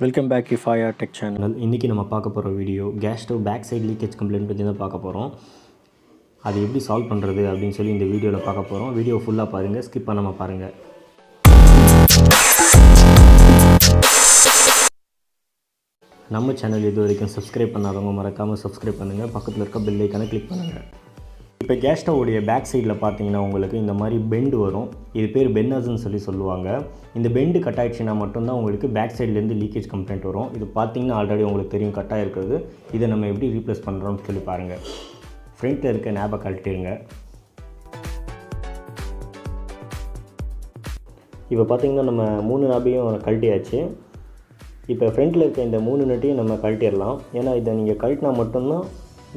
Welcome back Kifaya tech channel. இன்றைக்கி நம்ம பார்க்க போகிற video gas stove back side leakage complaint பற்றி தான் பார்க்க போகிறோம். அது எப்படி சால்வ் பண்ணுறது அப்படின்னு சொல்லி இந்த வீடியோவில் பார்க்க போகிறோம். வீடியோ ஃபுல்லாக பாருங்கள், ஸ்கிப் பண்ணாமல் பாருங்கள். நம்ம சேனல் இது வரைக்கும் சப்ஸ்கிரைப் பண்ணாதவங்க மறக்காமல் சப்ஸ்கிரைப் பண்ணுங்கள். பக்கத்தில் இருக்க பெல் ஐக்கானை கிளிக் பண்ணுங்கள். இப்போ கேஸ் ஸ்டவ்வுடைய பேக் சைடில் பார்த்தீங்கன்னா உங்களுக்கு இந்த மாதிரி பெண்டு வரும். இது பேர் பென்னர்ஸ்ன்னு சொல்லுவாங்க. இந்த பெண்டு கட் ஆகிடுச்சுன்னா மட்டும்தான் உங்களுக்கு பேக் சைட்லேருந்து லீக்கேஜ் கம்ப்ளைண்ட் வரும். இது பார்த்தீங்கன்னா ஆல்ரெடி உங்களுக்கு தெரியும் கட் ஆகிருக்கிறது. இதை நம்ம எப்படி ரீப்ளேஸ் பண்ணுறோம்னு சொல்லி பாருங்கள். ஃப்ரண்ட்டில் இருக்க நேபை கழட்டிடுங்க. இப்போ பார்த்தீங்கன்னா நம்ம 3 நாபையும் கழட்டியாச்சு. இப்போ ஃப்ரண்ட்டில் இருக்க இந்த 3 நட்டையும் நம்ம கழட்டிடலாம். ஏன்னா இதை நீங்கள் கழட்டினா மட்டும்தான்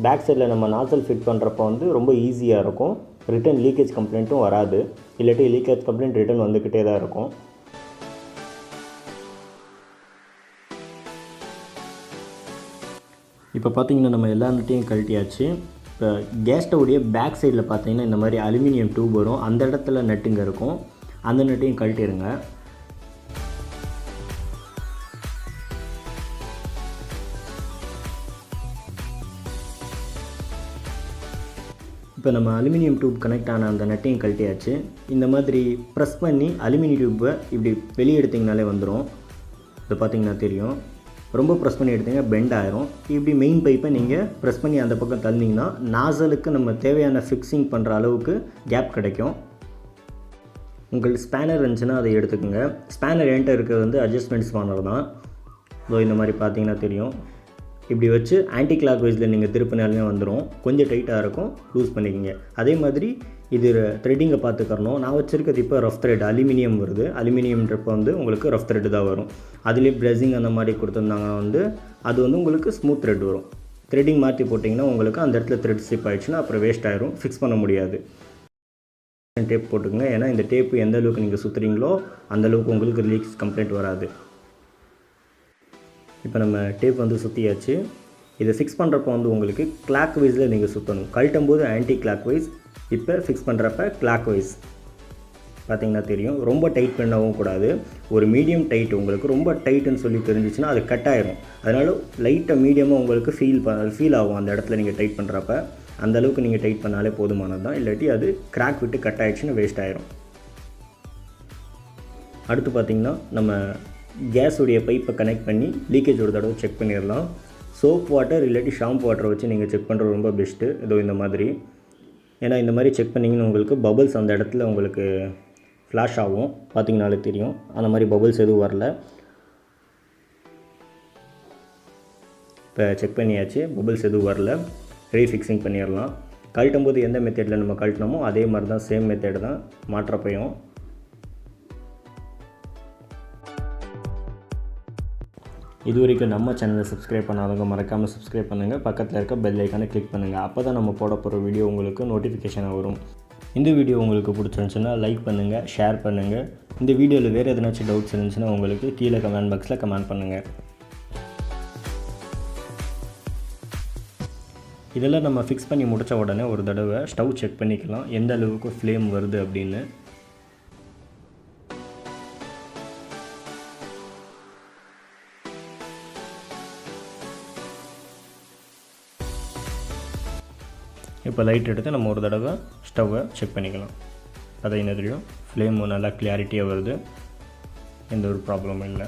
பேக் சைடில் நம்ம நாசல் ஃபிட் பண்ணுறப்போ ரொம்ப ஈஸியாக இருக்கும். ரிட்டன் லீக்கேஜ் கம்ப்ளைண்ட்டும் வராது. இல்லாட்டி லீக்கேஜ் கம்ப்ளைண்ட் ரிட்டன் வந்துக்கிட்டே தான் இருக்கும். இப்போ பார்த்தீங்கன்னா நம்ம எல்லா நட்டையும் கழட்டியாச்சு. இப்போ கேஸ் ஸ்டவ்வுடைய பேக் சைடில் பார்த்தீங்கன்னா இந்த மாதிரி அலுமினியம் டியூப் வரும். அந்த இடத்துல நட்டுங்க இருக்கும். அந்த நட்டையும் கழட்டிடுங்க. இப்போ நம்ம அலுமினியம் டியூப் கனெக்ட் ஆன அந்த நட்டையும் கழட்டியாச்சு. இந்த மாதிரி ப்ரெஸ் பண்ணி அலுமினியம் டியூப்பை இப்படி வெளியே எடுத்திங்கனாலே வந்துடும். இது பார்த்திங்கன்னா தெரியும். ரொம்ப ப்ரெஸ் பண்ணி எடுத்திங்க பெண்ட் ஆயிரும். இப்படி மெயின் பைப்பை நீங்கள் ப்ரெஸ் பண்ணி அந்த பக்கம் தள்ளிங்கன்னா நாசலுக்கு நம்ம தேவையான ஃபிக்ஸிங் பண்ணுற அளவுக்கு கேப் கிடைக்கும். உங்களுக்கு ஸ்பேனர் இருந்துச்சுன்னா அதை எடுத்துக்கோங்க. ஸ்பேனர் என்கிட்ட இருக்கிறது அட்ஜஸ்ட்மெண்ட் ஸ்பேனர் தான். இந்த மாதிரி பார்த்தீங்கன்னா தெரியும். இப்படி வச்சு ஆன்டி கிளாக் வைஸில் நீங்கள் திருப்பினாலே வந்துடும். கொஞ்சம் டைட்டாக இருக்கும், லூஸ் பண்ணிக்கோங்க. அதே மாதிரி இது த்ரெட்டிங்கை பார்த்துக்கறணும். நான் வச்சுருக்கிறது இப்போ ரஃப் த்ரெட் அலுமினியம் வருது. அலுமினியம்ன்றப்போ உங்களுக்கு ரஃப் த்ரெட்டு தான் வரும். அதுலேயே ப்ரெஸிங் அந்த மாதிரி கொடுத்துருந்தாங்கன்னா அது உங்களுக்கு ஸ்மூத் த்ரெட் வரும். த்ரெட்டிங் மாற்றி போட்டிங்கன்னா உங்களுக்கு அந்த இடத்துல த்ரெட் ஸ்லிப் ஆகிடுச்சுன்னா அப்புறம் வேஸ்ட் ஆயிரும், ஃபிக்ஸ் பண்ண முடியாது. டேப் போட்டுக்கோங்க. ஏன்னா இந்த டேப்பு எந்த அளவுக்கு நீங்கள் சுற்றுறீங்களோ அந்தளவுக்கு உங்களுக்கு லீக்ஸ் கம்ப்ளைண்ட் வராது. இப்போ நம்ம டேப் சுற்றியாச்சு. இதை ஃபிக்ஸ் பண்ணுறப்போ உங்களுக்கு கிளாக் வைஸில் நீங்கள் சுற்றணும். கழட்டும் போது ஆன்டி கிளாக் வைஸ், இப்போ ஃபிக்ஸ் பண்ணுறப்ப கிளாக் வைஸ். பார்த்திங்கன்னா தெரியும். ரொம்ப டைட் பண்ணவும் கூடாது. ஒரு மீடியம் டைட். உங்களுக்கு ரொம்ப டைட்டுன்னு சொல்லி தெரிஞ்சிச்சுன்னா அது கட் ஆயிரும். அதனால் லைட்டாக மீடியமாக உங்களுக்கு ஃபீல் ஆகும் அந்த இடத்துல நீங்கள் டைட் பண்ணுறப்ப. அந்தளவுக்கு நீங்கள் டைட் பண்ணாலே போதுமானது தான். இல்லாட்டி அது கிராக் விட்டு கட் ஆகிடுச்சுன்னா வேஸ்ட் ஆயிரும். அடுத்து பார்த்திங்கன்னா நம்ம கேஸுடைய பைப்பை கனெக்ட் பண்ணி லீக்கேஜ் ஒரு தடவை செக் பண்ணிடலாம். சோப் வாட்டர் இல்லாட்டி ஷாம்பு வாட்டரை வச்சு நீங்கள் செக் பண்ணுறது ரொம்ப பெஸ்ட்டு. இந்த மாதிரி. ஏன்னா இந்த மாதிரி செக் பண்ணிங்கன்னா உங்களுக்கு பபுள்ஸ் அந்த இடத்துல உங்களுக்கு ஃப்ளாஷ் ஆகும். பார்த்திங்கனாலே தெரியும். அந்த மாதிரி பபுள்ஸ் எதுவும் வரல. இப்போ செக் பண்ணியாச்சு, பபுள்ஸ் எதுவும் வரல. ரீஃபிக்ஸிங் பண்ணிடலாம். கழட்டும் போது எந்த மெத்தேடில் நம்ம கழட்டினோமோ அதே மாதிரி தான், சேம் மெத்தேடு தான் மாற்றப்பையும். இது வரைக்கும் நம்ம சேனலை சப்ஸ்கிரைப் பண்ணாதவங்க மறக்காமல் சப்ஸ்கிரைப் பண்ணுங்கள். பக்கத்தில் இருக்க பெல் ஐக்கானை கிளிக் பண்ணுங்கள். அப்போ தான் நம்ம போட போகிற வீடியோ உங்களுக்கு நோட்டிஃபிகேஷனாக வரும். இந்த வீடியோ உங்களுக்கு பிடிச்சிருந்துச்சுன்னா லைக் பண்ணுங்கள், ஷேர் பண்ணுங்கள். இந்த வீடியோவில் வேறு எதனாச்சும் டவுட்ஸ் இருந்துச்சுன்னா உங்களுக்கு கீழே கமெண்ட் பாக்ஸில் கமெண்ட் பண்ணுங்கள். இதெல்லாம் நம்ம ஃபிக்ஸ் பண்ணி முடித்த உடனே ஒரு தடவை ஸ்டவ் செக் பண்ணிக்கலாம் எந்த அளவுக்கு ஃப்ளேம் வருது அப்படின்னு. இப்போ லைட் எடுத்து நம்ம ஒரு தடவை ஸ்டவ்வை செக் பண்ணிக்கலாம். அதை என்ன தெரியும், ஃப்ளேம் நல்லா கிளாரிட்டியாக வருது. எந்த ஒரு ப்ராப்ளமும் இல்லை.